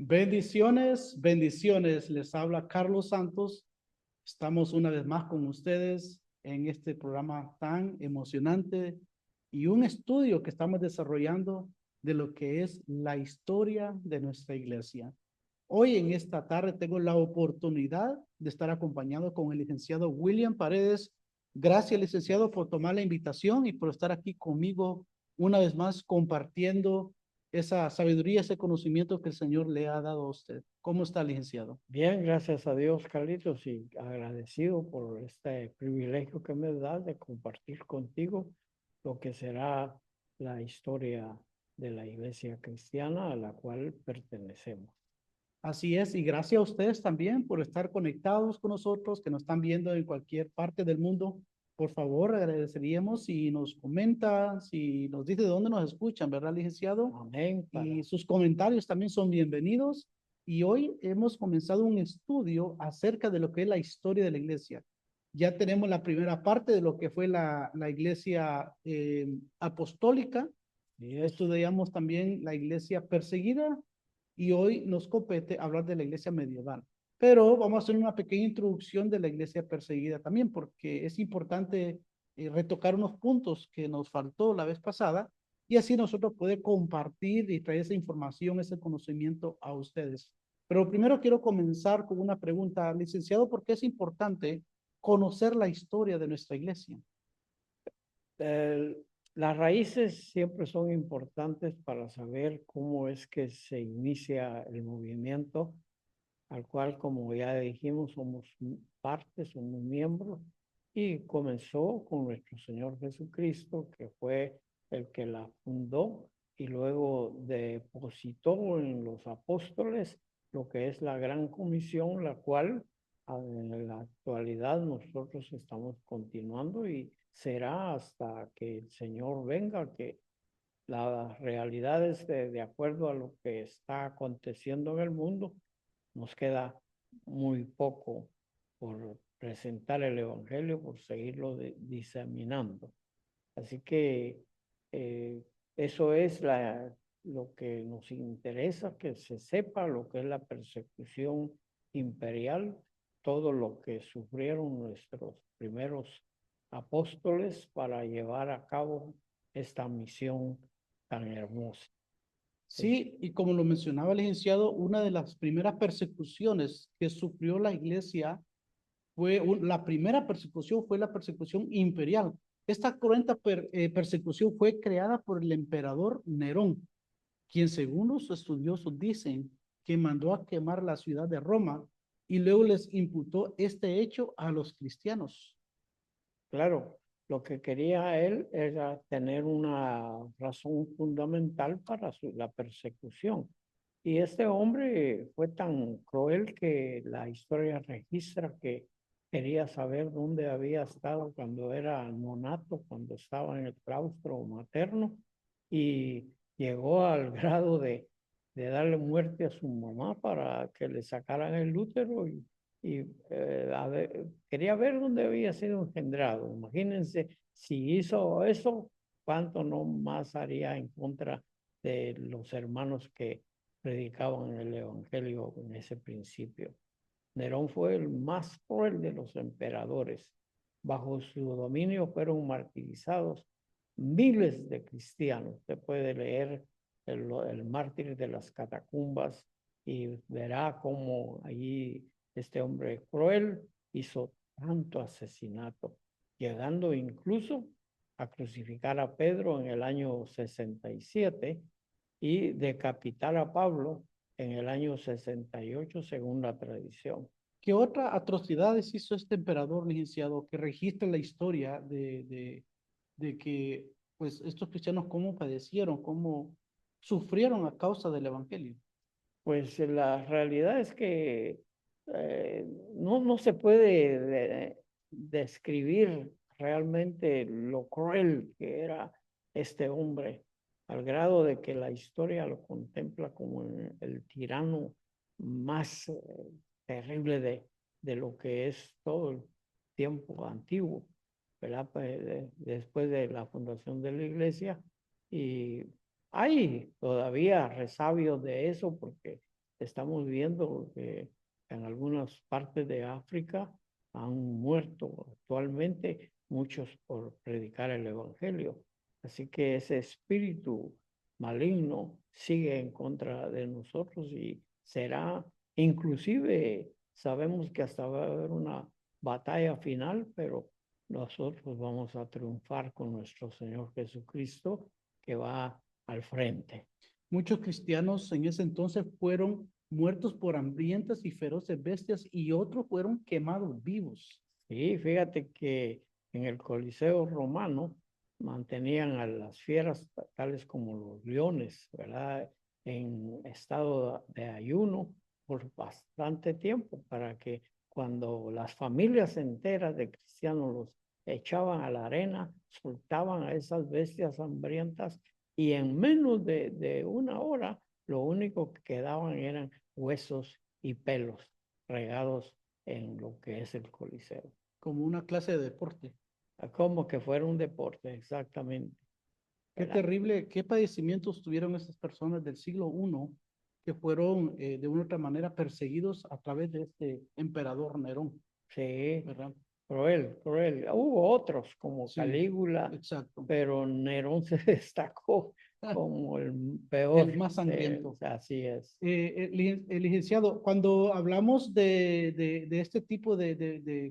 Bendiciones, bendiciones. Les habla Carlos Santos. Estamos una vez más con ustedes en este programa tan emocionante y un estudio que estamos desarrollando de lo que es la historia de nuestra iglesia. Hoy en esta tarde tengo la oportunidad de estar acompañado con el licenciado William Paredes. Gracias, licenciado, por tomar la invitación y por estar aquí conmigo una vez más compartiendo esa sabiduría, ese conocimiento que el Señor le ha dado a usted. ¿Cómo está, licenciado? Bien, gracias a Dios, Carlitos, y agradecido por este privilegio que me da de compartir contigo lo que será la historia de la iglesia cristiana a la cual pertenecemos. Así es, y gracias a ustedes también por estar conectados con nosotros, que nos están viendo en cualquier parte del mundo. Por favor, agradeceríamos si nos comenta, si nos dice de dónde nos escuchan, ¿verdad, licenciado? Amén. Y sus comentarios también son bienvenidos. Y hoy hemos comenzado un estudio acerca de lo que es la historia de la iglesia. Ya tenemos la primera parte de lo que fue la iglesia apostólica. Y es, Estudiamos también la iglesia perseguida y hoy nos compete hablar de la iglesia medieval. Pero vamos a hacer una pequeña introducción de la iglesia perseguida también, porque es importante retocar unos puntos que nos faltó la vez pasada y así nosotros poder compartir y traer esa información, ese conocimiento a ustedes. Pero primero quiero comenzar con una pregunta, licenciado, ¿por qué es importante conocer la historia de nuestra iglesia? el- las raíces siempre son importantes para saber cómo es que se inicia el movimiento al cual, como ya dijimos, somos parte, somos miembros, y comenzó con nuestro Señor Jesucristo, que fue el que la fundó y luego depositó en los apóstoles lo que es la gran comisión, la cual en la actualidad nosotros estamos continuando y será hasta que el Señor venga, que las realidades de acuerdo a lo que está aconteciendo en el mundo, nos queda muy poco por presentar el Evangelio, por seguirlo diseminando. Así que eh, eso es lo que nos interesa, que se sepa lo que es la persecución imperial, todo lo que sufrieron nuestros primeros apóstoles para llevar a cabo esta misión tan hermosa. Sí, y como lo mencionaba el licenciado, una de las primeras persecuciones que sufrió la iglesia la primera persecución fue la persecución imperial. Esta cruenta persecución fue creada por el emperador Nerón, quien según los estudiosos dicen que mandó a quemar la ciudad de Roma y luego les imputó este hecho a los cristianos. Claro, lo que quería él era tener una razón fundamental para la persecución. Y este hombre fue tan cruel que la historia registra que quería saber dónde había estado cuando era nonato, cuando estaba en el claustro materno, y llegó al grado de darle muerte a su mamá para que le sacaran el útero y quería ver dónde había sido engendrado. Imagínense, si hizo eso, cuánto no más haría en contra de los hermanos que predicaban el Evangelio en ese principio. Nerón fue el más cruel de los emperadores. Bajo su dominio fueron martirizados miles de cristianos. Usted puede leer el mártir de las catacumbas y verá cómo allí este hombre cruel hizo tanto asesinato, llegando incluso a crucificar a Pedro en el año 67 y decapitar a Pablo en el año 68 según la tradición. ¿Qué otra atrocidades hizo este emperador, licenciado, que registra la historia de que pues estos cristianos cómo padecieron, cómo sufrieron a causa del evangelio? Pues la realidad es que no se puede describir realmente lo cruel que era este hombre, al grado de que la historia lo contempla como el tirano más terrible de lo que es todo el tiempo antiguo, ¿verdad? Pues, después de la fundación de la iglesia. Y hay todavía resabios de eso porque estamos viendo que en algunas partes de África han muerto actualmente muchos por predicar el evangelio. Así que ese espíritu maligno sigue en contra de nosotros y será, inclusive sabemos que hasta va a haber una batalla final, pero nosotros vamos a triunfar con nuestro Señor Jesucristo que va al frente. Muchos cristianos en ese entonces fueron muertos por hambrientas y feroces bestias y otros fueron quemados vivos. Sí, fíjate que en el Coliseo romano mantenían a las fieras tales como los leones, ¿verdad? En estado de ayuno por bastante tiempo para que cuando las familias enteras de cristianos los echaban a la arena, soltaban a esas bestias hambrientas y en menos de una hora lo único que quedaban eran huesos y pelos regados en lo que es el Coliseo. Como una clase de deporte. Como que fuera un deporte, exactamente. Qué ¿Verdad? terrible, qué padecimientos tuvieron esas personas del siglo I que fueron de una u otra manera perseguidos a través de este emperador Nerón, Sí, ¿verdad? cruel, cruel. Hubo otros como Sí, Calígula, exacto. pero Nerón se destacó como el peor. El más sangriento. Así es. Licenciado, cuando hablamos de este tipo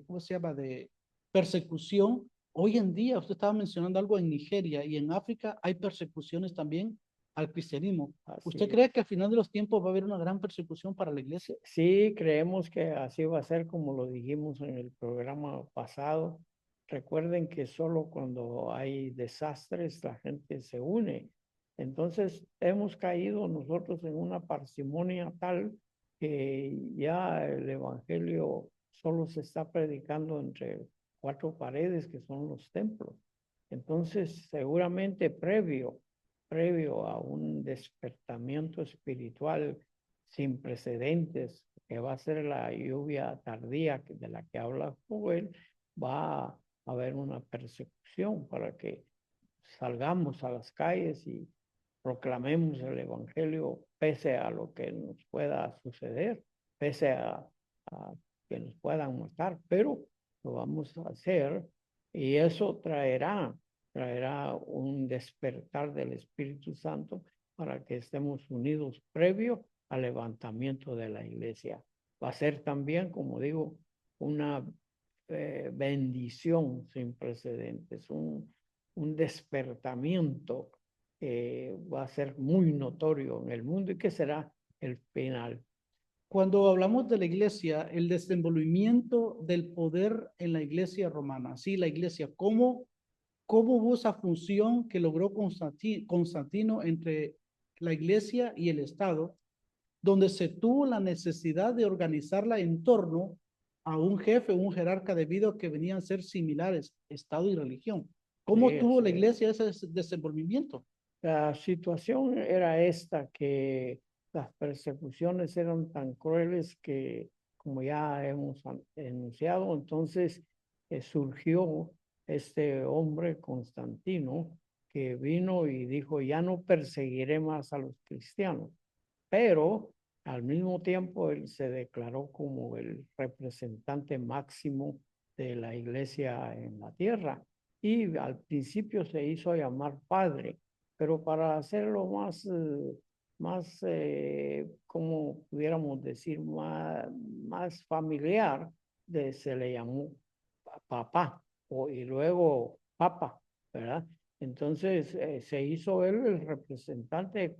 ¿cómo se llama? De persecución, hoy en día, usted estaba mencionando algo en Nigeria y en África hay persecuciones también al cristianismo. Así ¿Usted es. cree que al final de los tiempos va a haber una gran persecución para la iglesia? Sí, creemos que así va a ser como lo dijimos en el programa pasado. Recuerden que solo cuando hay desastres la gente se une. Entonces hemos caído nosotros en una parsimonia tal que ya el evangelio solo se está predicando entre cuatro paredes que son los templos. Entonces seguramente previo a un despertamiento espiritual sin precedentes, que va a ser la lluvia tardía de la que habla Joel, va a haber una persecución para que salgamos a las calles y proclamemos el Evangelio pese a lo que nos pueda suceder, pese a que nos puedan matar, pero lo vamos a hacer y eso traerá un despertar del Espíritu Santo para que estemos unidos previo al levantamiento de la iglesia. Va a ser también, como digo, una bendición sin precedentes, un despertamiento que va a ser muy notorio en el mundo y que será el final. Cuando hablamos de la iglesia, el desenvolvimiento del poder en la iglesia romana, sí, la iglesia, ¿cómo hubo esa función que logró Constantino entre la iglesia y el Estado, donde se tuvo la necesidad de organizarla en torno a un jefe, un jerarca, debido a que venían a ser similares, Estado y religión? ¿Cómo Sí, tuvo la sí. iglesia ese desenvolvimiento? La situación era esta, que las persecuciones eran tan crueles que, como ya hemos enunciado, entonces surgió este hombre Constantino que vino y dijo, ya no perseguiré más a los cristianos, pero al mismo tiempo él se declaró como el representante máximo de la iglesia en la tierra y al principio se hizo llamar padre, pero para hacerlo como pudiéramos decir, más familiar, se le llamó papá y luego papa, ¿verdad? Entonces se hizo él el representante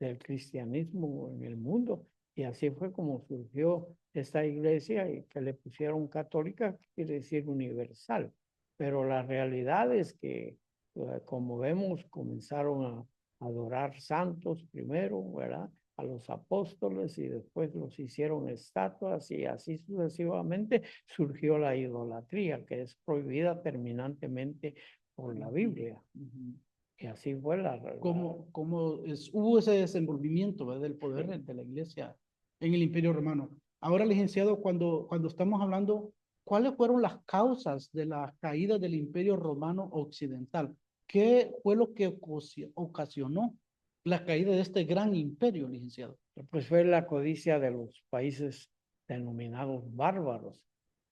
del cristianismo en el mundo y así fue como surgió esta iglesia y que le pusieron católica, que quiere decir universal. Pero la realidad es que, como vemos, comenzaron a adorar santos primero, ¿verdad? A los apóstoles y después los hicieron estatuas y así sucesivamente surgió la idolatría, que es prohibida terminantemente por la Biblia. Y así fue Hubo ese desenvolvimiento, ¿verdad? Del poder sí. de la iglesia en el Imperio Romano. Ahora, licenciado, cuando estamos hablando, ¿cuáles fueron las causas de la caída del Imperio Romano Occidental? ¿Qué fue lo que ocasionó la caída de este gran imperio, licenciado? Pues fue la codicia de los países denominados bárbaros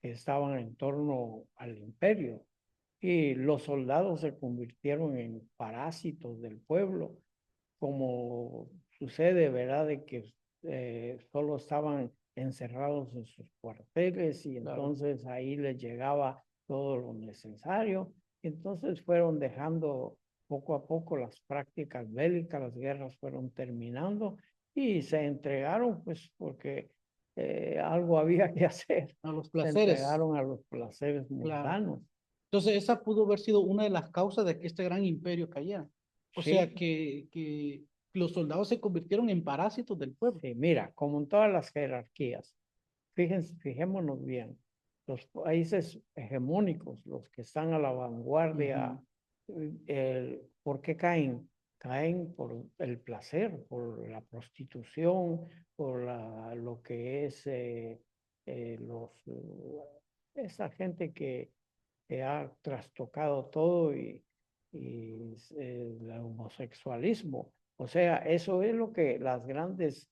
que estaban en torno al imperio. Y los soldados se convirtieron en parásitos del pueblo, como sucede, ¿verdad? De que solo estaban encerrados en sus cuarteles y Claro. entonces ahí les llegaba todo lo necesario. Entonces fueron dejando poco a poco las prácticas bélicas, las guerras fueron terminando y se entregaron, pues porque algo había que hacer. A los Se placeres, entregaron a los placeres claro. mundanos. Entonces, esa pudo haber sido una de las causas de que este gran imperio cayera. O sea, Sí, que los soldados se convirtieron en parásitos del pueblo. sí, mira, como en todas las jerarquías, fíjense, fijémonos bien, los países hegemónicos, los que están a la vanguardia, Ujú. ¿por qué caen? Caen por el placer, por la prostitución, por lo que es esa gente que ha trastocado todo y el homosexualismo. O sea, eso es lo que las grandes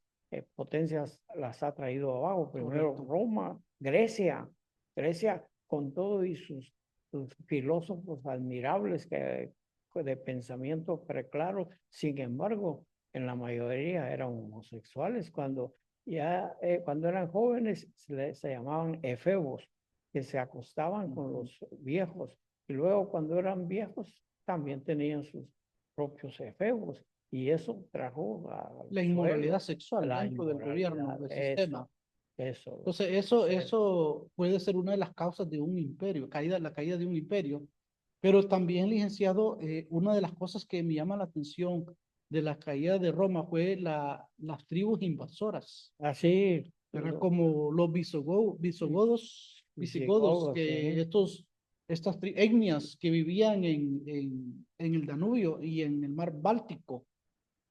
potencias las ha traído abajo. Primero Correcto. Roma, Grecia, Grecia con todo y sus filósofos admirables de pensamiento preclaro, sin embargo, en la mayoría eran homosexuales. Cuando eran jóvenes se llamaban efebos, que se acostaban con Ujú. los viejos. Y luego cuando eran viejos también tenían sus propios efebos. Y eso trajo al La inmoralidad suelo sexual la dentro del gobierno, inmoralidad. del sistema. Eso. Entonces, eso puede ser una de las causas de un imperio, la caída de un imperio. Pero también, licenciado, una de las cosas que me llama la atención de la caída de Roma fue las tribus invasoras, Así, ¿verdad? Como los visigodos, psicólogos, que sí, estas etnias que vivían en el Danubio y en el mar Báltico,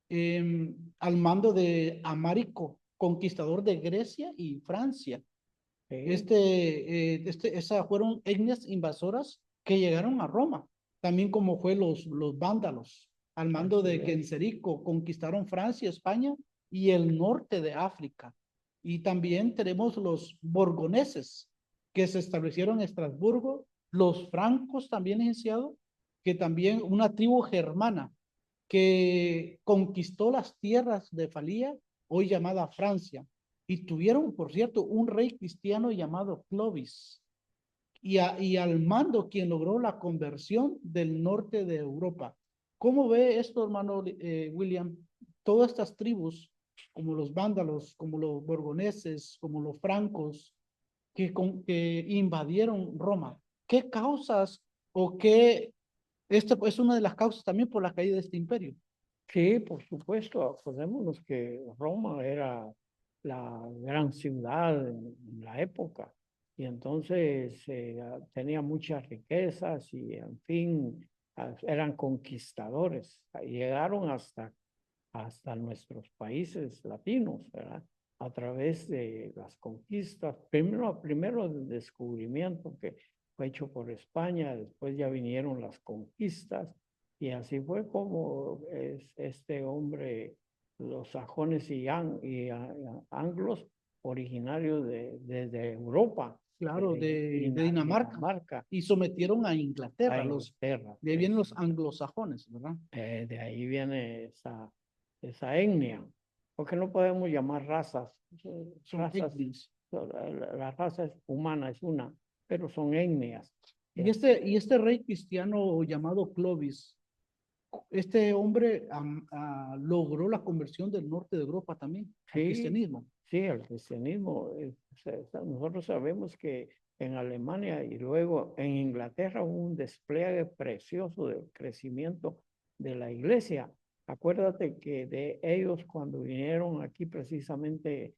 al mando de Amárico, conquistador de Grecia y Francia. sí, Esas fueron etnias invasoras que llegaron a Roma, también como fue los vándalos, al mando así de es. Genserico, conquistaron Francia, España y el norte de África. Y también tenemos los borgoneses, que se establecieron en Estrasburgo, los francos también, licenciado, que también una tribu germana que conquistó las tierras de Falía, hoy llamada Francia, y tuvieron, por cierto, un rey cristiano llamado Clovis, y al mando quien logró la conversión del norte de Europa. ¿Cómo ve esto, hermano William? Todas estas tribus, como los vándalos, como los borgoneses, como los francos, que invadieron Roma. ¿Qué causas o qué? Esta es una de las causas también por la caída de este imperio. Sí, por supuesto, acordémonos que Roma era la gran ciudad en la época y entonces tenía muchas riquezas y en fin, eran conquistadores. Llegaron hasta nuestros países latinos, ¿verdad? A través de las conquistas, primero el descubrimiento que fue hecho por España, después ya vinieron las conquistas, y así fue como este hombre, los sajones y anglos, originarios desde Europa, Claro, de Dinamarca, Dinamarca, y sometieron a a Inglaterra, Inglaterra. de ahí vienen los anglosajones, ¿verdad? De ahí viene esa etnia, porque no podemos llamar razas. Son Razas, etnias. la raza es humana, es una, pero son etnias. Y este rey cristiano llamado Clovis, este hombre logró la conversión del norte de Europa también al Sí, cristianismo. sí, el cristianismo. Nosotros sabemos que en Alemania y luego en Inglaterra hubo un despliegue precioso del crecimiento de la iglesia. Acuérdate que de ellos cuando vinieron aquí precisamente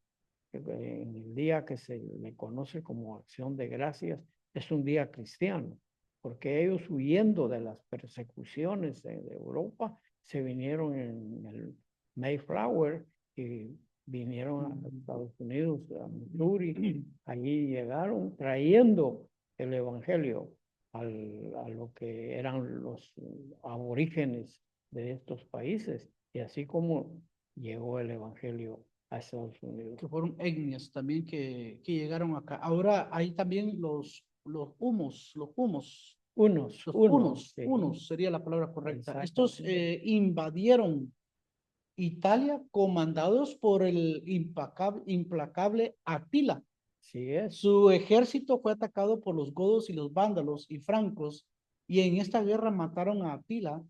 en el día que se le conoce como Acción de Gracias, es un día cristiano, porque ellos huyendo de las persecuciones de Europa, se vinieron en el Mayflower y vinieron a Estados Unidos, a Missouri, allí llegaron trayendo el Evangelio a lo que eran los aborígenes de estos países. Y así como llegó el evangelio a Estados Unidos. Que fueron etnias también que llegaron acá. Ahora hay también Unos, los unos, sí, unos sería la palabra correcta. Estos exactamente. invadieron Italia comandados por el implacable Atila. Sí es, Su ejército fue atacado por los godos y los vándalos y francos, y en esta guerra mataron a Atila,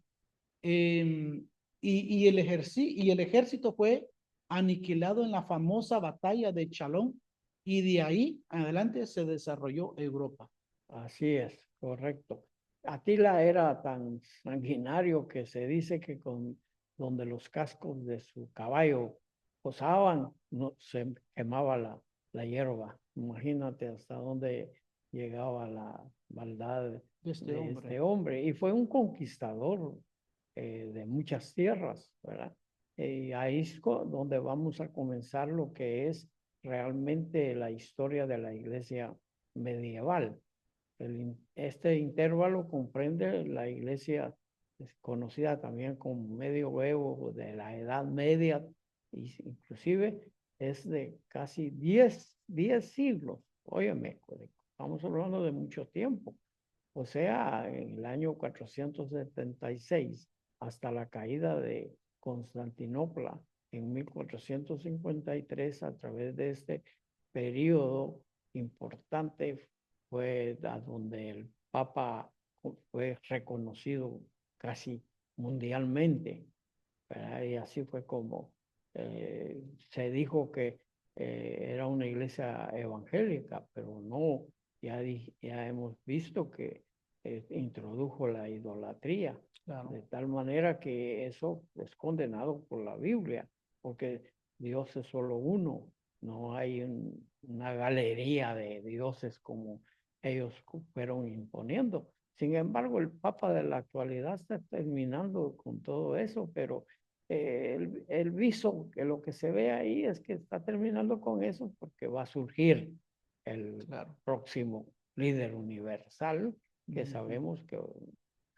eh, y el ejército fue aniquilado en la famosa batalla de Chalón, y de ahí adelante se desarrolló Europa. así es, correcto. Atila era tan sanguinario que se dice que con donde los cascos de su caballo posaban, no se quemaba la hierba. Imagínate hasta dónde llegaba la maldad De este de hombre. este hombre. Y fue un conquistador de muchas tierras, ¿verdad? Y ahí es donde vamos a comenzar lo que es realmente la historia de la iglesia medieval. Este intervalo comprende la iglesia conocida también como medioevo de la Edad Media, y inclusive es de casi 10 siglos. Óyeme, estamos hablando de mucho tiempo. O sea, en el año 476 hasta la caída de Constantinopla en 1453, a través de este periodo importante fue a donde el Papa fue reconocido casi mundialmente, ¿verdad? Y así fue como se dijo que era una iglesia evangélica, pero no, ya hemos visto que introdujo la idolatría, Claro, de tal manera que eso es condenado por la Biblia, porque Dios es solo uno, no hay una galería de dioses como ellos fueron imponiendo. Sin embargo, el Papa de la actualidad está terminando con todo eso, pero el viso, que lo que se ve ahí es que está terminando con eso porque va a surgir el claro. próximo líder universal que Ujú. sabemos que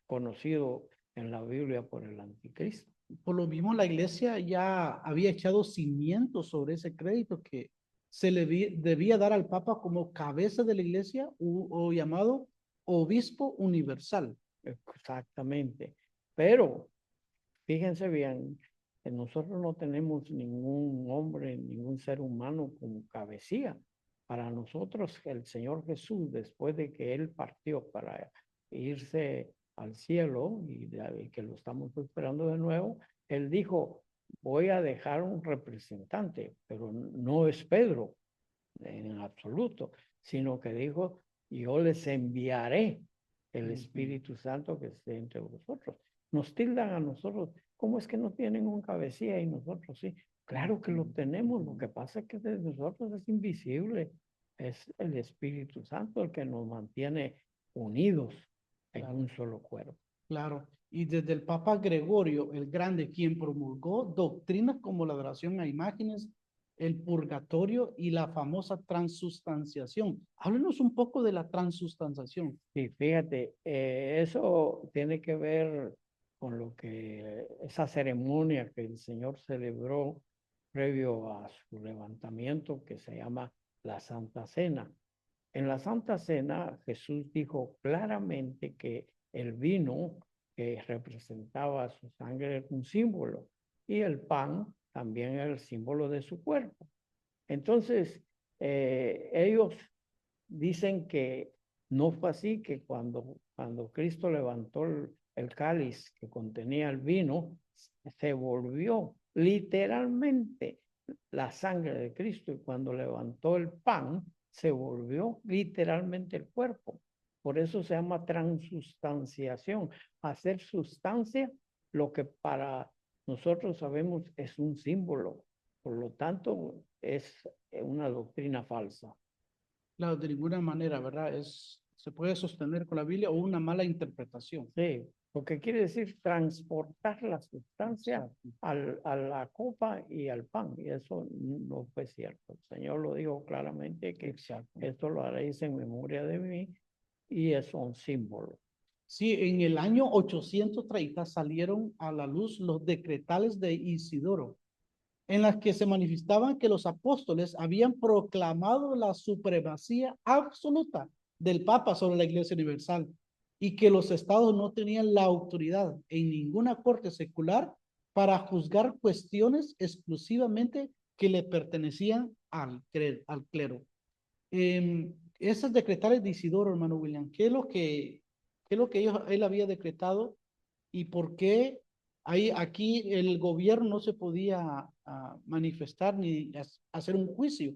conocido en la Biblia por el anticristo. Por lo mismo, la iglesia ya había echado cimientos sobre ese crédito que se le debía dar al Papa como cabeza de la iglesia, o llamado obispo universal. Exactamente. Pero fíjense bien, que nosotros no tenemos ningún hombre, ningún ser humano como cabecilla. Para nosotros, el Señor Jesús, después de que Él partió para irse al cielo y que lo estamos esperando de nuevo, Él dijo, voy a dejar un representante, pero no es Pedro en absoluto, sino que dijo, yo les enviaré el Ujú. Espíritu Santo que esté entre vosotros. Nos tildan a nosotros, ¿cómo es que no tienen un cabecilla y nosotros sí? Claro que lo tenemos, lo que pasa es que de nosotros es invisible, es el Espíritu Santo el que nos mantiene unidos en Claro, un solo cuerpo. claro. Y desde el Papa Gregorio el Grande, quien promulgó doctrinas como la adoración a imágenes, el purgatorio y la famosa transustanciación. Háblenos un poco de la transustanciación. Sí, fíjate, eso tiene que ver con lo que esa ceremonia que el Señor celebró previo a su levantamiento, que se llama la Santa Cena. En la Santa Cena, Jesús dijo claramente que el vino que representaba su sangre era un símbolo y el pan también era el símbolo de su cuerpo. Entonces, ellos dicen que no fue así, que cuando Cristo levantó el cáliz que contenía el vino, se volvió literalmente la sangre de Cristo, y cuando levantó el pan, se volvió literalmente el cuerpo. Por eso se llama transustanciación, hacer sustancia lo que para nosotros sabemos es un símbolo. Por lo tanto, es una doctrina falsa. Claro, de ninguna manera, ¿verdad? Se puede sostener con la Biblia o una mala interpretación. Sí, porque quiere decir transportar la sustancia Exacto, a la copa y al pan, y eso no fue cierto. El Señor lo dijo claramente que exacto. esto lo haréis en memoria de mí, y es un símbolo. Sí, en el año 830 salieron a la luz los decretales de Isidoro, en las que se manifestaban que los apóstoles habían proclamado la supremacía absoluta del Papa sobre la Iglesia Universal y que los estados no tenían la autoridad en ninguna corte secular para juzgar cuestiones exclusivamente que le pertenecían al clero. Esas decretales de Isidoro, hermano William, qué es lo que él había decretado y por qué aquí el gobierno no se podía manifestar ni hacer un juicio,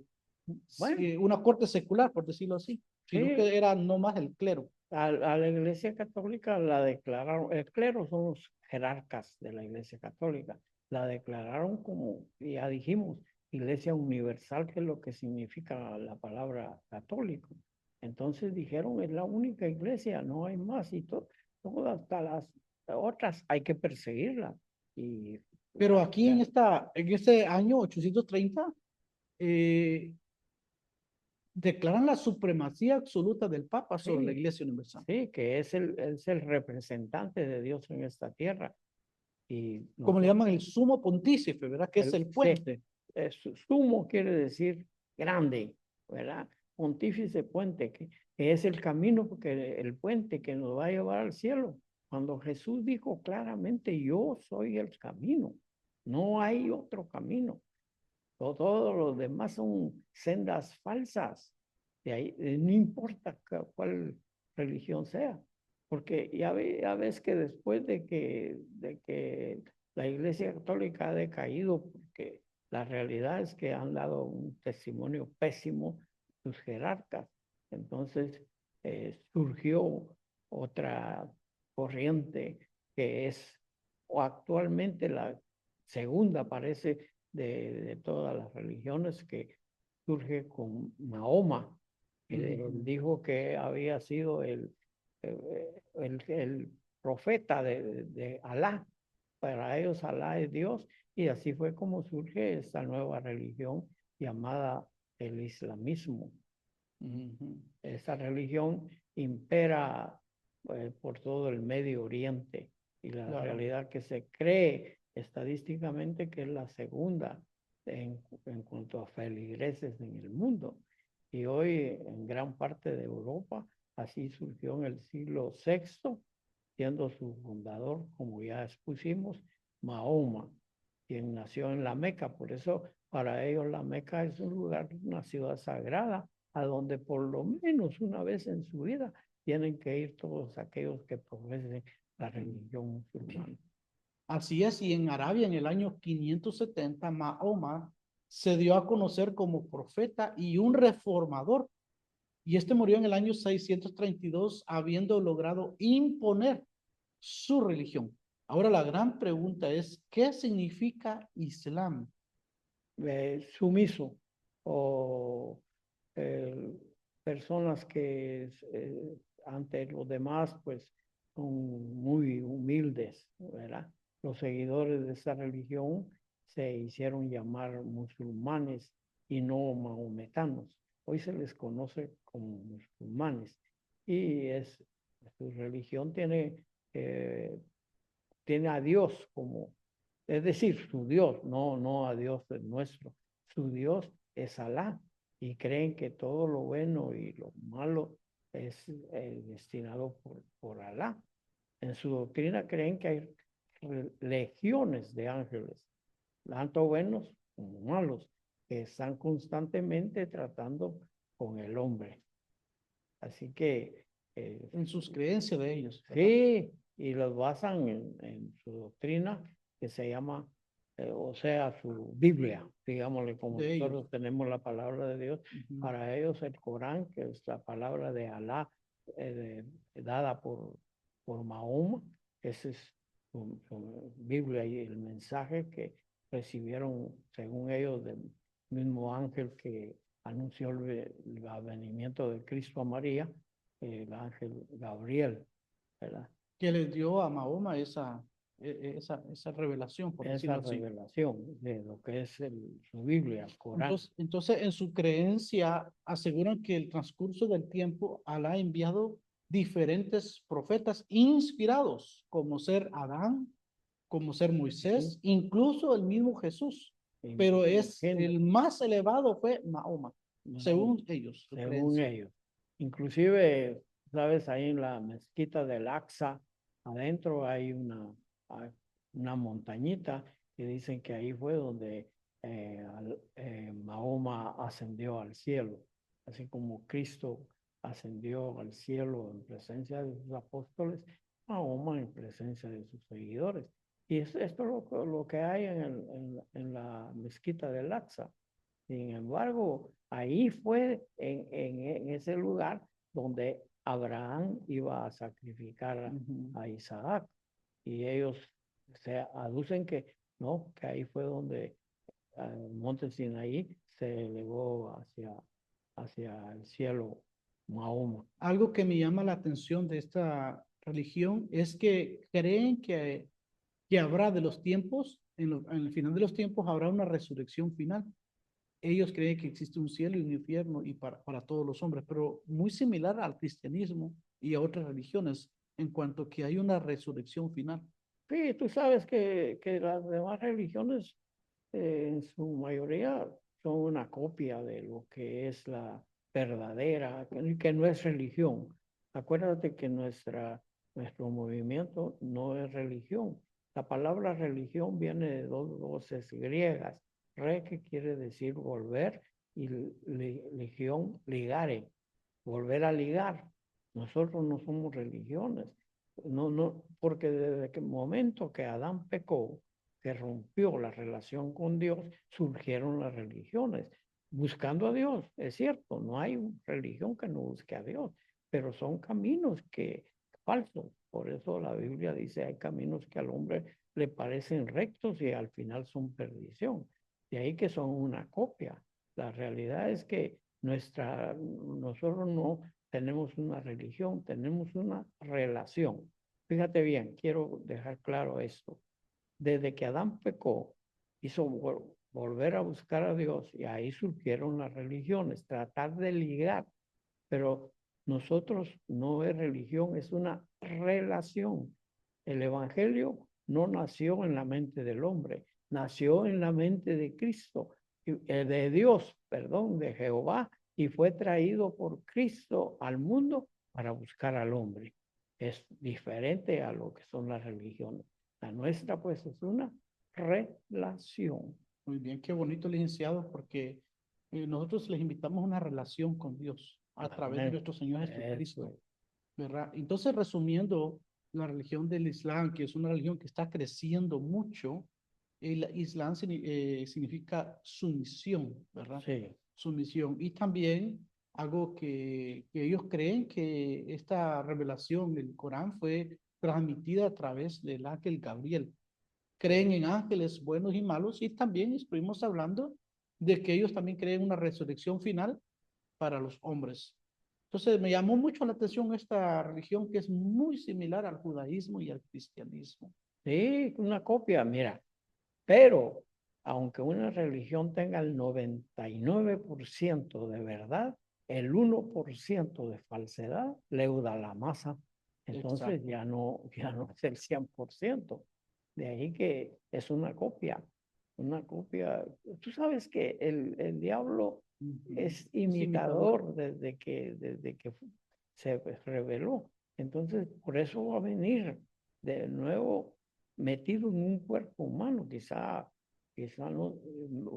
Bueno, una corte secular, por decirlo así, sino sí, que era no más el clero. a la Iglesia Católica la declararon, el clero son los jerarcas de la Iglesia Católica, la declararon como, ya dijimos, Iglesia Universal, que es lo que significa la palabra católico. Entonces dijeron, es la única iglesia, no hay más, y todas hasta las otras hay que perseguirlas. Y Pero aquí en este año 830, eh, declaran la supremacía absoluta del Papa sobre la sí, Iglesia Universal. sí, que es el representante de Dios en esta tierra. Y Como le nosotros, llaman el sumo pontífice, ¿verdad? Que es el sí, puente. sumo quiere decir grande, ¿verdad? Pontífice puente, que es el camino, porque el puente que nos va a llevar al cielo. Cuando Jesús dijo claramente, yo soy el camino, no hay otro camino. Todos los demás son sendas falsas. De ahí, no importa cuál religión sea, porque ya ves que después de que la Iglesia Católica ha decaído, porque la realidad es que han dado un testimonio pésimo sus jerarcas, entonces surgió otra corriente que es, o actualmente la segunda parece de todas las religiones, que surge con Mahoma. Él dijo que había sido el profeta de Alá. Para ellos Alá es Dios, y así fue como surge esta nueva religión llamada el islamismo. Esa religión impera por todo el Medio Oriente, y la Claro. realidad que se cree estadísticamente que es la segunda en cuanto a feligreses en el mundo. Y hoy en gran parte de Europa así surgió en el siglo VI, siendo su fundador, como ya expusimos, Mahoma, quien nació en la Meca. Por eso para ellos la Meca es un lugar, una ciudad sagrada, a donde por lo menos una vez en su vida tienen que ir todos aquellos que profesen la religión musulmana. Así es, y en Arabia en el año 570, Mahoma se dio a conocer como profeta y un reformador. Y este murió en el año 632, habiendo logrado imponer su religión. Ahora la gran pregunta es, ¿qué significa Islam? Sumiso, o eh, personas que ante los demás pues son muy humildes, ¿verdad? Los seguidores de esa religión se hicieron llamar musulmanes y no mahometanos. Hoy se les conoce como musulmanes, y su religión tiene a Dios como, es decir, su Dios, no a Dios nuestro. Su Dios es Alá, y creen que todo lo bueno y lo malo es destinado por Alá. En su doctrina creen que hay legiones de ángeles, tanto buenos como malos, que están constantemente tratando con el hombre. Así que En sus creencias de ellos, ¿verdad? sí, y los basan en su doctrina, que se llama, o sea, su Biblia, digámosle, como De ellos. nosotros tenemos la palabra de Dios. Para ellos el Corán, que es la palabra de Alá, dada por Mahoma, ese es su Biblia, y el mensaje que recibieron, según ellos, del mismo ángel que anunció el advenimiento de Cristo a María, el ángel Gabriel, ¿verdad? Que les dio a Mahoma esa revelación, por Esa decirlo así. revelación de lo que es su Biblia, el Corán. Entonces, en su creencia, aseguran que el transcurso del tiempo, Alá ha enviado diferentes profetas inspirados, como ser Adán, como ser Moisés, incluso el mismo Jesús. Pero es el más elevado fue Mahoma, según ellos. Según ellos. Inclusive, sabes, ahí en la mezquita del Aqsa, adentro hay una montañita que dicen que ahí fue donde Mahoma ascendió al cielo, así como Cristo ascendió al cielo en presencia de sus apóstoles, Mahoma en presencia de sus seguidores. Y esto es lo que hay en la mezquita del Aqsa. Sin embargo, ahí fue en ese lugar donde Abraham iba a sacrificar a Isaac. Y ellos se aducen que no, que ahí fue donde el monte Sinaí se elevó hacia el cielo Mahoma. Algo que me llama la atención de esta religión es que creen que habrá de los tiempos, en el final de los tiempos habrá una resurrección final. Ellos creen que existe un cielo y un infierno y para todos los hombres, pero muy similar al cristianismo y a otras religiones en cuanto que hay una resurrección final. Sí, tú sabes que las demás religiones en su mayoría son una copia de lo que es la verdadera, que no es religión. Acuérdate que nuestro movimiento no es religión. La palabra religión viene de dos voces griegas, re que quiere decir volver y legión, ligare, volver a ligar. Nosotros no somos religiones. No, porque desde el momento que Adán pecó, que rompió la relación con Dios, surgieron las religiones, buscando a Dios. Es cierto, no hay religión que no busque a Dios, pero son caminos falsos. Por eso la Biblia dice, hay caminos que al hombre le parecen rectos y al final son perdición. De ahí que son una copia. La realidad es que nosotros no tenemos una religión, tenemos una relación. Fíjate bien, quiero dejar claro esto. Desde que Adán pecó, hizo volver a buscar a Dios y ahí surgieron las religiones, tratar de ligar, pero nosotros no es religión, es una relación. El Evangelio no nació en la mente del hombre, nació en la mente de Cristo, de Dios, perdón, de Jehová, y fue traído por Cristo al mundo para buscar al hombre. Es diferente a lo que son las religiones. La nuestra, pues, es una relación. Muy bien, qué bonito, licenciado, porque nosotros les invitamos a una relación con Dios a través de nuestro Señor Jesucristo, ¿verdad? Entonces, resumiendo, la religión del Islam, que es una religión que está creciendo mucho, el Islam significa sumisión, ¿verdad? Sí. Sumisión. Y también algo que ellos creen que esta revelación del Corán fue transmitida a través del ángel Gabriel. Creen en ángeles buenos y malos y también estuvimos hablando de que ellos también creen una resurrección final para los hombres. Entonces me llamó mucho la atención esta religión que es muy similar al judaísmo y al cristianismo. Sí, una copia, mira. Pero aunque una religión tenga el 99% de verdad, el 1% de falsedad leuda la masa. Entonces Exacto. ya no es el 100%. De ahí que es una copia. Una copia. Tú sabes que el diablo es imitador desde que se reveló. Entonces, por eso va a venir de nuevo metido en un cuerpo humano, quizá no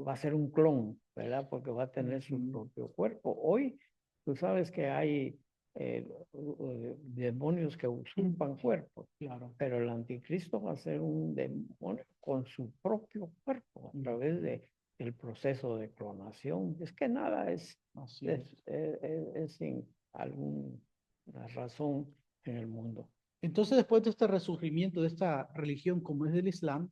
va a ser un clon, ¿verdad? Porque va a tener su propio cuerpo. Hoy, tú sabes que hay demonios que usurpan cuerpos, Claro. pero el anticristo va a ser un demonio con su propio cuerpo a través del proceso de clonación. Es que nada es sin alguna razón en el mundo. Entonces, después de este resurgimiento de esta religión como es el Islam,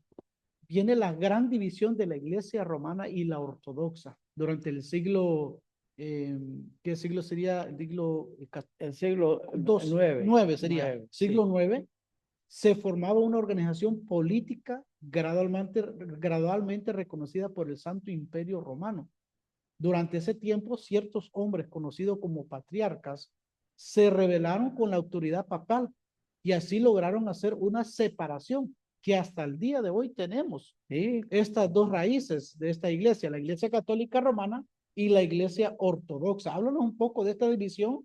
viene la gran división de la iglesia romana y la ortodoxa durante el siglo, ¿qué siglo sería? El siglo IX sería, siglo sí. IX, se formaba una organización política gradualmente reconocida por el Santo Imperio Romano. Durante ese tiempo, ciertos hombres conocidos como patriarcas se rebelaron con la autoridad papal y así lograron hacer una separación que hasta el día de hoy tenemos. Sí, Estas dos raíces de esta iglesia, la iglesia católica romana y la iglesia ortodoxa. Háblanos un poco de esta división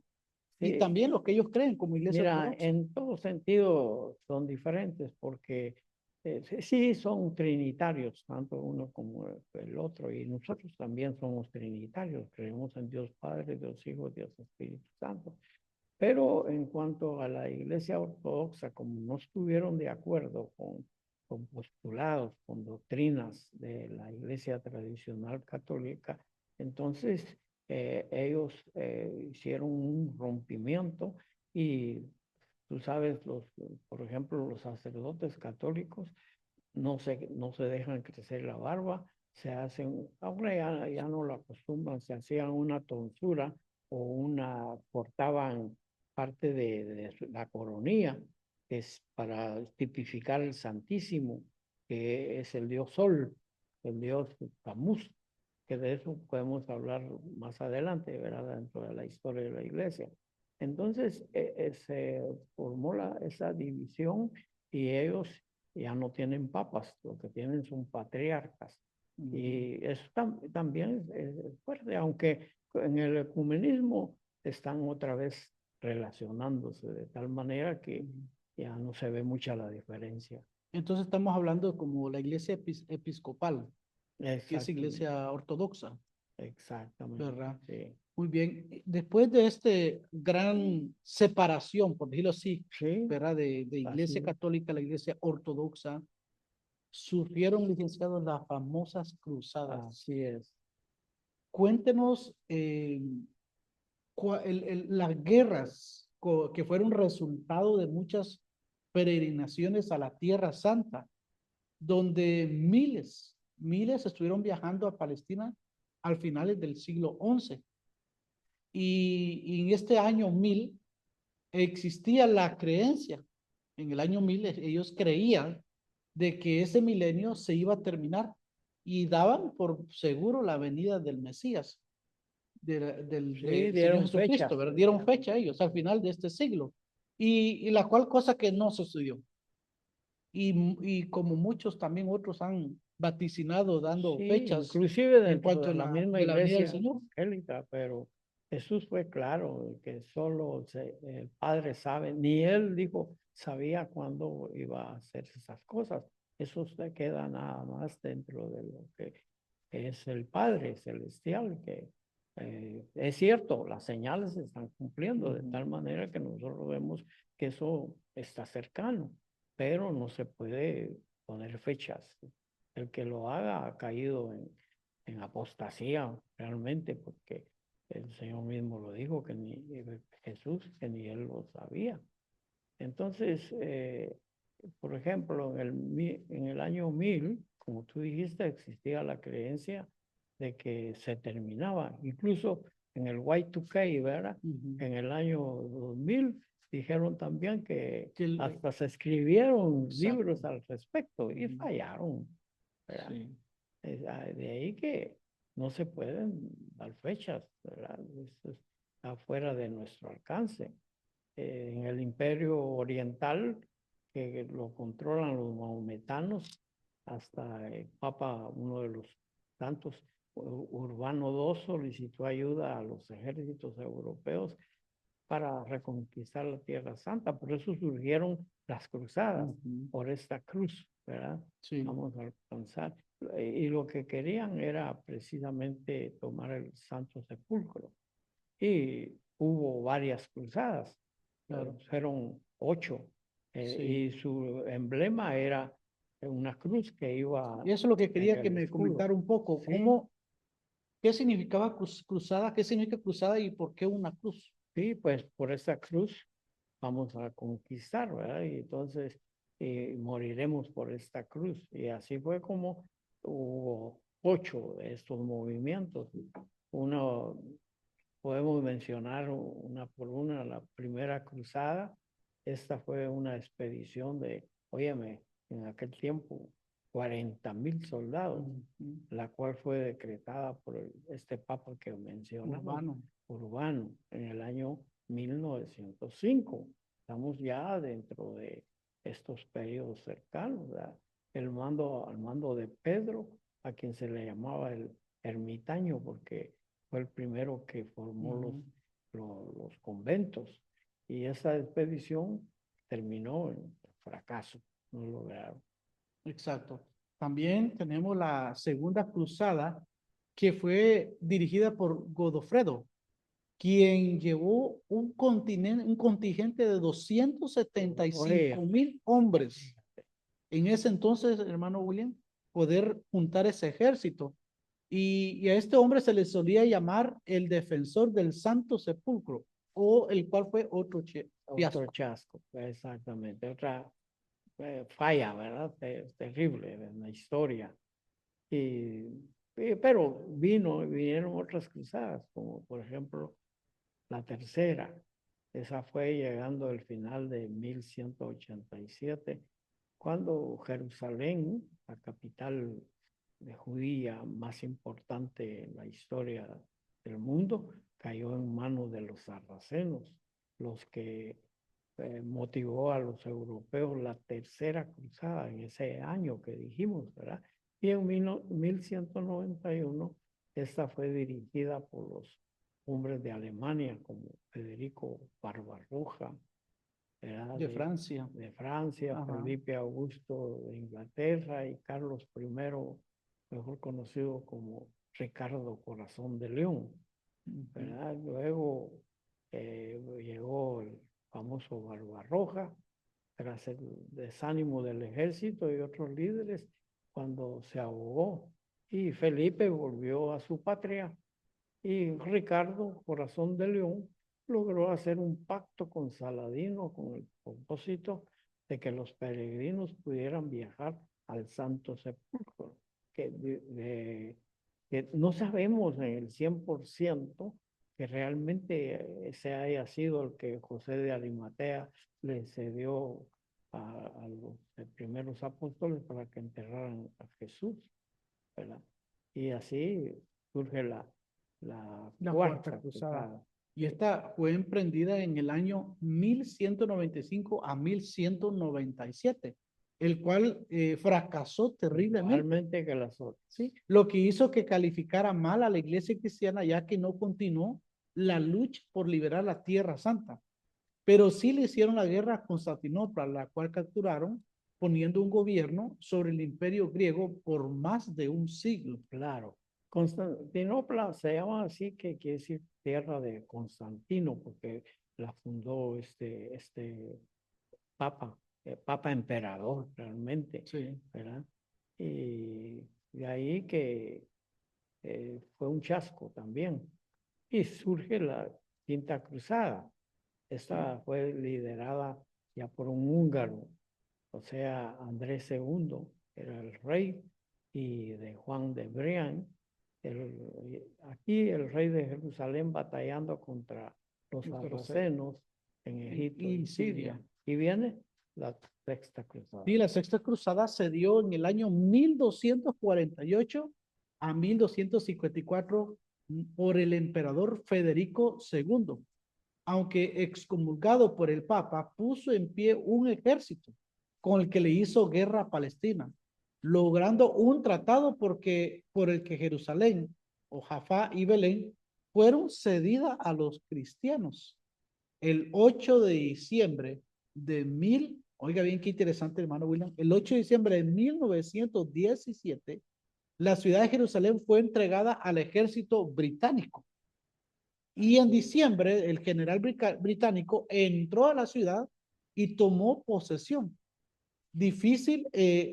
y sí. también lo que ellos creen como iglesia Mira, ortodoxa. en todo sentido son diferentes porque sí son trinitarios, tanto uno como el otro, y nosotros también somos trinitarios, creemos en Dios Padre, Dios Hijo, Dios Espíritu Santo. Pero en cuanto a la iglesia ortodoxa, como no estuvieron de acuerdo con postulados, con doctrinas de la iglesia tradicional católica, entonces ellos hicieron un rompimiento y tú sabes, por ejemplo, los sacerdotes católicos no se dejan crecer la barba, se hacen, ahora ya no lo acostumbran, se hacían una tonsura o cortaban parte de la coronilla, que es para tipificar el Santísimo, que es el dios Sol, el dios Tamuz, que de eso podemos hablar más adelante, ¿verdad? Dentro de la historia de la iglesia. Entonces se formó esa división y ellos ya no tienen papas, lo que tienen son patriarcas. Y eso también es fuerte, aunque en el ecumenismo están otra vez relacionándose de tal manera que ya no se ve mucha la diferencia. Entonces estamos hablando como la iglesia episcopal, que es Exactamente, iglesia ortodoxa, exactamente, ¿verdad? sí. Muy bien. Después de este gran separación, por decirlo así, Sí, ¿verdad? De así iglesia es. católica a la iglesia ortodoxa, surgieron, licenciados, las famosas cruzadas. Así es. Cuéntenos las guerras que fueron resultado de muchas peregrinaciones a la Tierra Santa, donde miles estuvieron viajando a Palestina al finales del siglo XI. Y en este año 1000 existía la creencia, en el año 1000 ellos creían de que ese milenio se iba a terminar y daban por seguro la venida del Mesías, Sí, del Señor dieron Jesucristo, fechas. ¿verdad? Dieron fecha a ellos al final de este siglo. Y la cual cosa que no sucedió. Y como muchos también otros han vaticinado dando Sí, fechas inclusive en dentro cuanto de a la misma de la venida del iglesia Señor. evangélica, pero Jesús fue claro que solo el Padre sabe, ni él dijo, sabía cuándo iba a hacer esas cosas. Eso se queda nada más dentro de lo que es el Padre celestial, que es cierto, las señales se están cumpliendo de tal manera que nosotros vemos que eso está cercano, pero no se puede poner fechas. El que lo haga ha caído en apostasía realmente, porque el Señor mismo lo dijo, que ni Jesús, que ni él lo sabía. Entonces, por ejemplo, en el año 1000, como tú dijiste, existía la creencia de que se terminaba. Incluso en el Y2K, ¿verdad? En el año 2000 dijeron también que Que hasta se escribieron exacto. libros al respecto y fallaron, ¿verdad? Sí. De ahí que no se pueden dar fechas, ¿verdad? Eso está fuera de nuestro alcance. En el Imperio Oriental, que lo controlan los maometanos, hasta el Papa, uno de los tantos, Urbano II, solicitó ayuda a los ejércitos europeos para reconquistar la Tierra Santa. Por eso surgieron las cruzadas, por esta cruz, ¿verdad? Sí. Vamos a alcanzar. Y lo que querían era precisamente tomar el Santo Sepulcro. Y hubo varias cruzadas, Claro. fueron 8, Sí. y su emblema era una cruz que iba Y eso es lo que en quería que el me escudo. comentara un poco. Sí, ¿Qué significaba cruzada? ¿Qué significa cruzada y por qué una cruz? sí, pues por esa cruz vamos a conquistar, ¿verdad? Y entonces moriremos por esta cruz. Y así fue como hubo 8 de estos movimientos. Uno, podemos mencionar una por una, la primera cruzada. Esta fue una expedición de, óyeme, en aquel tiempo, 40,000 soldados, la cual fue decretada por este papa que mencionamos, Urbano. Urbano, en el año 1905. Estamos ya dentro de estos periodos cercanos, ¿verdad? Al mando de Pedro, a quien se le llamaba el ermitaño, porque fue el primero que formó los conventos. Y esa expedición terminó en fracaso, no lograron. Exacto. También tenemos la Segunda Cruzada, que fue dirigida por Godofredo, quien llevó un contingente de 275 Oye, mil hombres. En ese entonces, hermano William, poder juntar ese ejército. Y a este hombre se le solía llamar el defensor del Santo Sepulcro, o el cual fue otro otro fiasco. chasco, exactamente. Otra falla, ¿verdad? Terrible en la historia. Pero vinieron otras cruzadas, como por ejemplo la tercera. Esa fue llegando al final de 1187, cuando Jerusalén, la capital de Judía más importante en la historia del mundo, cayó en manos de los sarracenos, los que motivó a los europeos la tercera cruzada en ese año que dijimos, ¿verdad? Y en 1191 esta fue dirigida por los hombres de Alemania como Federico Barbarroja, ¿verdad? De Francia. De Francia, Ajá. Felipe Augusto de Inglaterra y Carlos I, mejor conocido como Ricardo Corazón de León, ¿verdad? Luego llegó el famoso Barbarroja, tras el desánimo del ejército y otros líderes, cuando se ahogó. Y Felipe volvió a su patria y Ricardo, Corazón de León, logró hacer un pacto con Saladino con el propósito de que los peregrinos pudieran viajar al Santo Sepulcro, que no sabemos en el 100% que realmente ese haya sido el que José de Arimatea le cedió a los primeros apóstoles para que enterraran a Jesús, ¿verdad? Y así surge la La Cuarta cuarta Cruzada. cruzada. Y esta fue emprendida en el año 1195 a 1197, el cual fracasó terriblemente. Igualmente que las otras. ¿Sí? Lo que hizo que calificara mal a la iglesia cristiana, ya que no continuó la lucha por liberar la Tierra Santa. Pero sí le hicieron la guerra a Constantinopla, la cual capturaron, poniendo un gobierno sobre el imperio griego por más de un siglo. Claro. Constantinopla se llama así, que quiere decir tierra de Constantino, porque la fundó este papa emperador realmente, Sí. ¿verdad? Y de ahí que fue un chasco también. Y surge la Quinta Cruzada. Esta fue liderada ya por un húngaro, o sea, Andrés II era el rey, y de Juan de Brian, aquí el rey de Jerusalén batallando contra los sarracenos en Egipto y Siria. Y viene la Sexta Cruzada. Sí, la Sexta Cruzada se dio en el año 1248 a 1254 por el emperador Federico II. Aunque excomulgado por el Papa, puso en pie un ejército con el que le hizo guerra a Palestina, logrando un tratado por el que Jerusalén, o Jafá y Belén fueron cedidas a los cristianos. El 8 de diciembre de oiga bien qué interesante, hermano William, el 8 de diciembre de 1917, la ciudad de Jerusalén fue entregada al ejército británico. Y en diciembre, el general británico entró a la ciudad y tomó posesión. Difícil,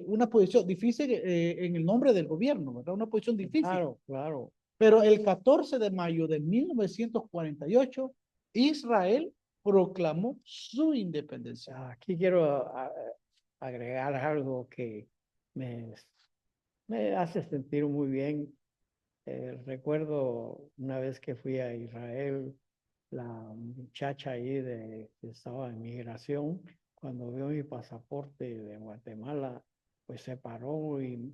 una posición difícil en el nombre del gobierno, ¿verdad? Una posición difícil. Claro, claro. Pero el 14 de mayo de 1948, Israel proclamó su independencia. Aquí quiero agregar algo que me, me hace sentir muy bien. Recuerdo una vez que fui a Israel, la muchacha ahí que estaba en migración, cuando vio mi pasaporte de Guatemala, pues se paró y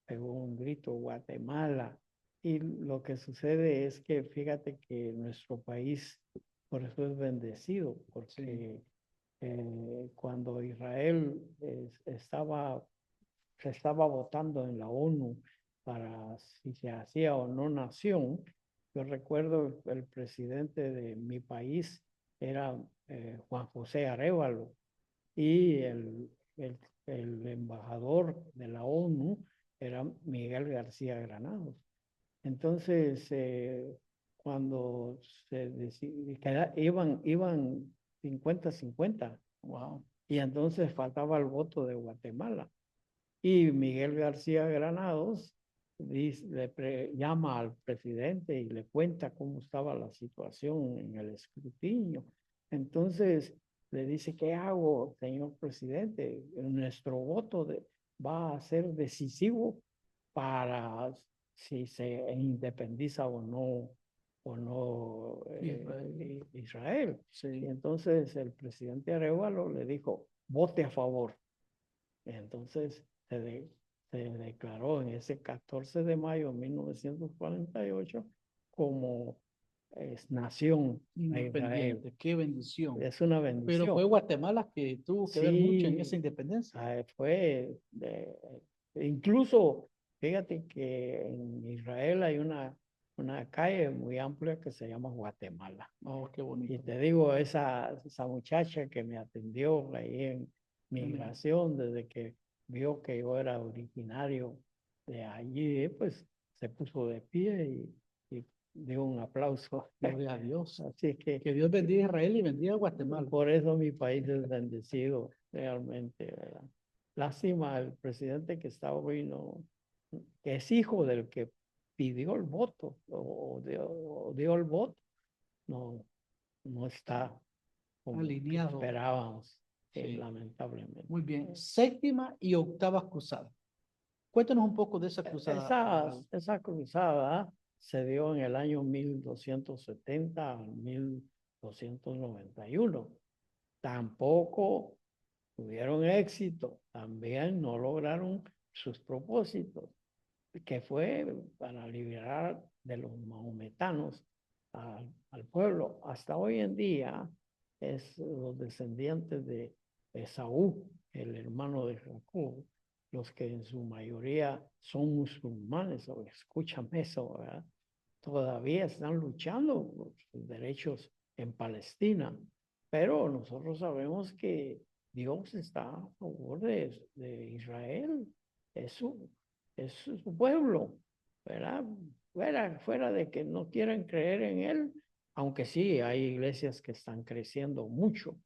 pegó un grito, Guatemala. Y lo que sucede es que fíjate que nuestro país por eso es bendecido, porque cuando Israel se estaba votando en la ONU para si se hacía o no nación, yo recuerdo el presidente de mi país era Juan José Arévalo y el embajador de la ONU era Miguel García Granados. Entonces, cuando se decidió, iban 50-50. Wow. Y entonces faltaba el voto de Guatemala. Y Miguel García Granados llama al presidente y le cuenta cómo estaba la situación en el escrutinio. Entonces le dice, ¿qué hago, señor presidente? Nuestro voto va a ser decisivo para si se independiza o no Israel. Sí. Y entonces el presidente Arevalo le dijo, vote a favor. Entonces se declaró en ese 14 de mayo de 1948 como nación de Israel. Independiente, qué bendición. Es una Pero bendición. fue Guatemala que tuvo que ver mucho en esa independencia. Fue, incluso, fíjate que en Israel hay una calle muy amplia que se llama Guatemala. Oh, qué bonito. Y te digo, esa muchacha que me atendió ahí en migración, desde que vio que yo era originario de allí, pues se puso de pie y dio un aplauso. Gloria a Dios. Así que Dios bendiga a Israel y bendiga a Guatemala. por eso mi país es bendecido, realmente, ¿verdad? Lástima, el presidente que está hoy, no, que es hijo del que pidió el voto o dio el voto, no está como alineado. esperábamos, Sí. Lamentablemente. Muy bien. Séptima y octava cruzada. Cuéntanos un poco de esa cruzada. Esa cruzada se dio en el año 1270 al 1291. Tampoco tuvieron éxito, también no lograron sus propósitos, que fue para liberar de los mahometanos al pueblo. Hasta hoy en día es los descendientes de Esaú, el hermano de Jacob, los que en su mayoría son musulmanes, o escúchame eso, ¿verdad? Todavía están luchando por sus derechos en Palestina, pero nosotros sabemos que Dios está a favor de Israel, es su pueblo, ¿verdad? Fuera de que no quieran creer en él, aunque sí hay iglesias que están creciendo mucho,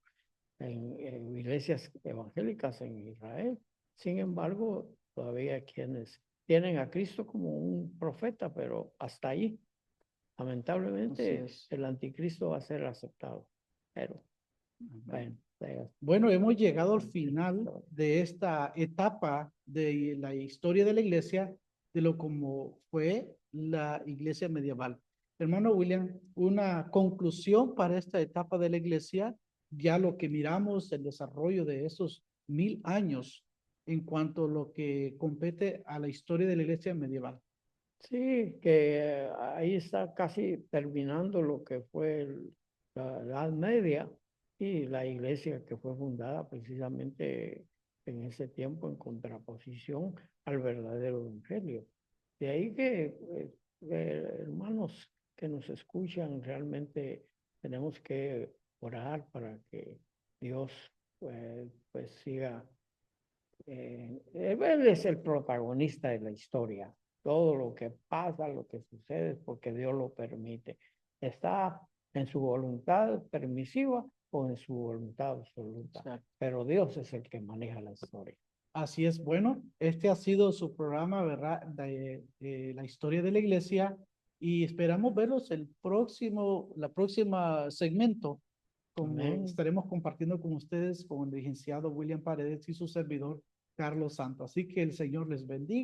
en iglesias evangélicas en Israel. Sin embargo, todavía quienes tienen a Cristo como un profeta, pero hasta ahí, lamentablemente, el anticristo va a ser aceptado. Pero, bueno, hemos llegado al final de esta etapa de la historia de la iglesia, de lo como fue la iglesia medieval. Hermano William, una conclusión para esta etapa de la iglesia, ya lo que miramos, el desarrollo de esos 1000 años en cuanto a lo que compete a la historia de la iglesia medieval. Sí, que ahí está casi terminando lo que fue la Edad Media y la iglesia que fue fundada precisamente en ese tiempo en contraposición al verdadero evangelio. De ahí que, hermanos que nos escuchan, realmente tenemos que orar para que Dios pues siga. Él es el protagonista de la historia. Todo lo que pasa, lo que sucede, es porque Dios lo permite. Está en su voluntad permisiva o en su voluntad absoluta. Exacto. Pero Dios es el que maneja la historia. Así es. Bueno, este ha sido su programa, ¿verdad? De la historia de la iglesia y esperamos verlos la próxima segmento, como estaremos compartiendo con ustedes con el licenciado William Paredes y su servidor Carlos Santos. Así que el Señor les bendiga.